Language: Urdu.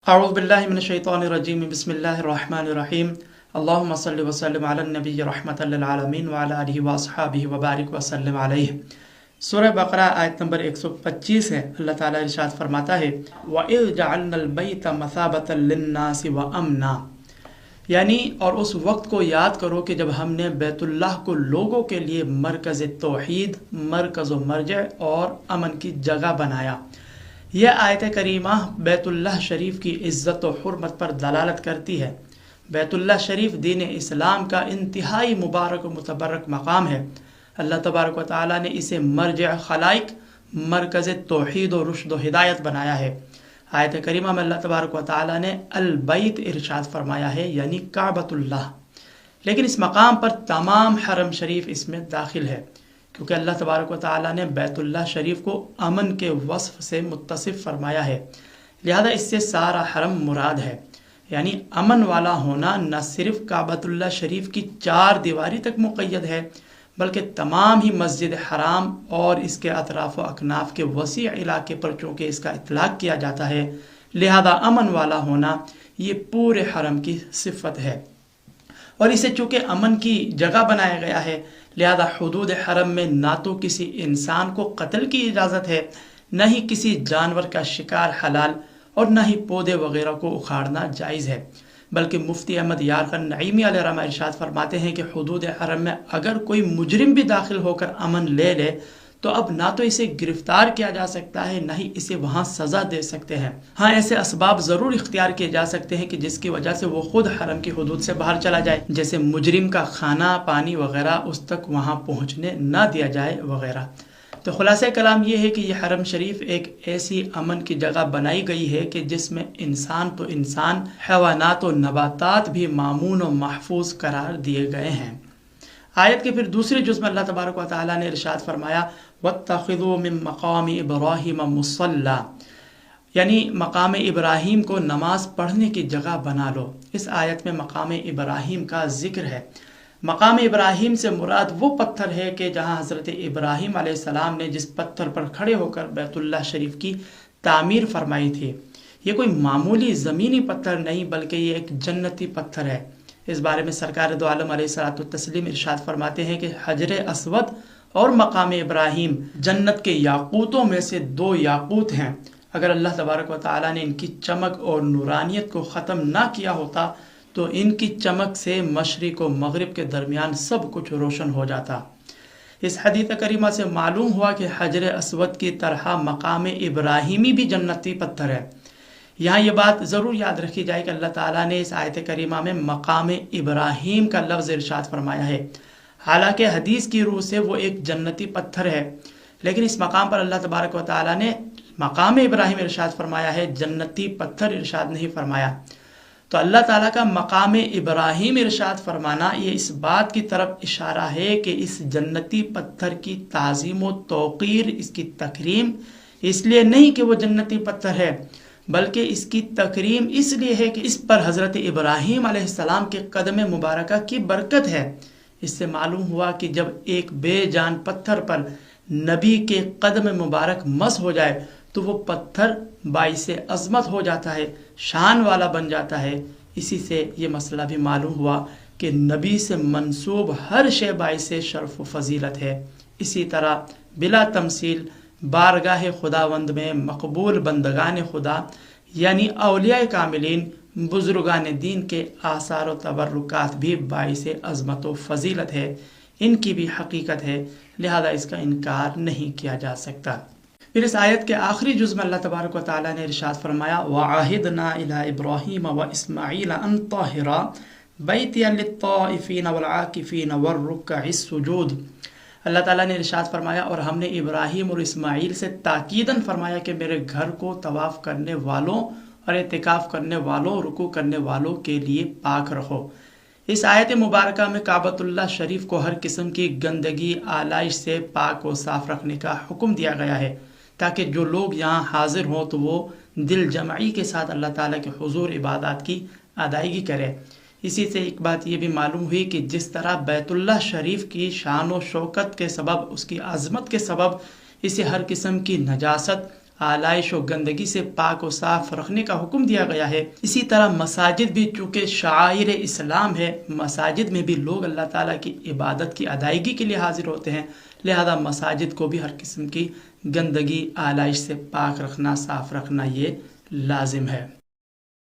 اعوذ باللہ من الشیطان الرجیم بسم اللہ الرحمن الرحیم اللہم صلی وسلم علی النبی رحمۃ للعالمین وعلی آلہ واصحابہ وبارک وسلم علیہ۔ سورہ بقرہ آیت نمبر 125 ہے۔ اللہ تعالیٰ ارشاد فرماتا ہے وَإِذْ جَعَلْنَا الْبَيْتَ مَثَابَةً لِلنَّاسِ وَأَمْنًا، یعنی اور اس وقت کو یاد کرو کہ جب ہم نے بیت اللہ کو لوگوں کے لیے مرکز توحید، مرکز و مرجع اور امن کی جگہ بنایا۔ یہ آیت کریمہ بیت اللہ شریف کی عزت و حرمت پر دلالت کرتی ہے۔ بیت اللہ شریف دین اسلام کا انتہائی مبارک و متبرک مقام ہے۔ اللہ تبارک و تعالیٰ نے اسے مرجع خلائق، مرکز توحید و رشد و ہدایت بنایا ہے۔ آیت کریمہ میں اللہ تبارک و تعالیٰ نے البیت ارشاد فرمایا ہے، یعنی کعبۃ اللہ، لیکن اس مقام پر تمام حرم شریف اس میں داخل ہے، کیونکہ اللہ تبارک و تعالیٰ نے بیت اللہ شریف کو امن کے وصف سے متصف فرمایا ہے، لہذا اس سے سارا حرم مراد ہے۔ یعنی امن والا ہونا نہ صرف کعبۃ اللہ شریف کی 4 دیواری تک مقید ہے، بلکہ تمام ہی مسجد حرام اور اس کے اطراف و اکناف کے وسیع علاقے پر چونکہ اس کا اطلاق کیا جاتا ہے، لہذا امن والا ہونا یہ پورے حرم کی صفت ہے۔ اور اسے چونکہ امن کی جگہ بنایا گیا ہے، لہذا حدود حرم میں نہ تو کسی انسان کو قتل کی اجازت ہے، نہ ہی کسی جانور کا شکار حلال، اور نہ ہی پودے وغیرہ کو اکھاڑنا جائز ہے۔ بلکہ مفتی احمد یارقن نعیمی علیہ رحمہ ارشاد فرماتے ہیں کہ حدود حرم میں اگر کوئی مجرم بھی داخل ہو کر امن لے لے تو اب نہ تو اسے گرفتار کیا جا سکتا ہے، نہ ہی اسے وہاں سزا دے سکتے ہیں۔ ہاں ایسے اسباب ضرور اختیار کیے جا سکتے ہیں کہ جس کی وجہ سے وہ خود حرم کی حدود سے باہر چلا جائے، جیسے مجرم کا کھانا پانی وغیرہ اس تک وہاں پہنچنے نہ دیا جائے وغیرہ۔ تو خلاصہ کلام یہ ہے کہ یہ حرم شریف ایک ایسی امن کی جگہ بنائی گئی ہے کہ جس میں انسان تو انسان، حیوانات و نباتات بھی مامون و محفوظ قرار دیے گئے ہیں۔ آیت کے پھر دوسرے جز میں اللہ تبارک و تعالیٰ نے ارشاد فرمایا وَاتَّخِذُوا مِن مَقَامِ إِبْرَاهِيمَ مُصَلًّى، یعنی مقام ابراہیم کو نماز پڑھنے کی جگہ بنا لو۔ اس آیت میں مقام ابراہیم کا ذکر ہے۔ مقام ابراہیم سے مراد وہ پتھر ہے کہ جہاں حضرت ابراہیم علیہ السلام نے جس پتھر پر کھڑے ہو کر بیت اللہ شریف کی تعمیر فرمائی تھی، یہ کوئی معمولی زمینی پتھر نہیں بلکہ یہ ایک جنتی پتھر ہے۔ اس بارے میں سرکار دو عالم علیہ الصلوۃ والتسلیم ارشاد فرماتے ہیں کہ حجر اسود اور مقام ابراہیم جنت کے یاقوتوں میں سے 2 یاقوت ہیں۔ اگر اللہ تبارک و تعالیٰ نے ان کی چمک اور نورانیت کو ختم نہ کیا ہوتا تو ان کی چمک سے مشرق و مغرب کے درمیان سب کچھ روشن ہو جاتا۔ اس حدیث کریمہ سے معلوم ہوا کہ حجر اسود کی طرح مقام ابراہیمی بھی جنتی پتھر ہے۔ یہاں یہ بات ضرور یاد رکھی جائے کہ اللہ تعالیٰ نے اس آیت کریمہ میں مقام ابراہیم کا لفظ ارشاد فرمایا ہے، حالانکہ حدیث کی روح سے وہ ایک جنتی پتھر ہے، لیکن اس مقام پر اللہ تبارک و تعالیٰ نے مقام ابراہیم ارشاد فرمایا ہے، جنتی پتھر ارشاد نہیں فرمایا۔ تو اللہ تعالیٰ کا مقام ابراہیم ارشاد فرمانا یہ اس بات کی طرف اشارہ ہے کہ اس جنتی پتھر کی تعظیم و توقیر، اس کی تکریم اس لیے نہیں کہ وہ جنتی پتھر ہے، بلکہ اس کی تکریم اس لیے ہے کہ اس پر حضرت ابراہیم علیہ السلام کے قدم مبارکہ کی برکت ہے۔ اس سے معلوم ہوا کہ جب ایک بے جان پتھر پر نبی کے قدم مبارک مس ہو جائے تو وہ پتھر باعث عظمت ہو جاتا ہے، شان والا بن جاتا ہے۔ اسی سے یہ مسئلہ بھی معلوم ہوا کہ نبی سے منسوب ہر شے باعث شرف و فضیلت ہے۔ اسی طرح بلا تمثیل بارگاہ خداوند میں مقبول بندگان خدا یعنی اولیاء کاملین، بزرگان دین کے آثار و تبرکات بھی باعث عظمت و فضیلت ہے، ان کی بھی حقیقت ہے، لہذا اس کا انکار نہیں کیا جا سکتا۔ پھر اس آیت کے آخری جز میں اللہ تبارک و تعالیٰ نے ارشاد فرمایا وَعَهِدْنَا إِلَىٰ إِبْرَاهِيمَ وَإِسْمَاعِيلَ أَن طَهِّرَا بَيْتِيَ لِلطَّائِفِينَ وَالْعَاكِفِينَ وَالرُّكَّعِ السُّجُودِ، اللہ تعالیٰ نے ارشاد فرمایا اور ہم نے ابراہیم اور اسماعیل سے تاکیداً فرمایا کہ میرے گھر کو طواف کرنے والوں اور اعتکاف کرنے والوں، رکوع کرنے والوں کے لیے پاک رکھو۔ اس آیت مبارکہ میں کعبۃ اللہ شریف کو ہر قسم کی گندگی آلائش سے پاک و صاف رکھنے کا حکم دیا گیا ہے، تاکہ جو لوگ یہاں حاضر ہوں تو وہ دل جمعی کے ساتھ اللہ تعالیٰ کے حضور عبادات کی ادائیگی کرے۔ اسی سے ایک بات یہ بھی معلوم ہوئی کہ جس طرح بیت اللہ شریف کی شان و شوکت کے سبب، اس کی عظمت کے سبب اسے ہر قسم کی نجاست آلائش و گندگی سے پاک و صاف رکھنے کا حکم دیا گیا ہے۔ اسی طرح مساجد بھی چونکہ شعائر اسلام ہے، مساجد میں بھی لوگ اللہ تعالیٰ کی عبادت کی ادائیگی کے لیے حاضر ہوتے ہیں، لہذا مساجد کو بھی ہر قسم کی گندگی آلائش سے پاک رکھنا، صاف رکھنا یہ لازم ہے۔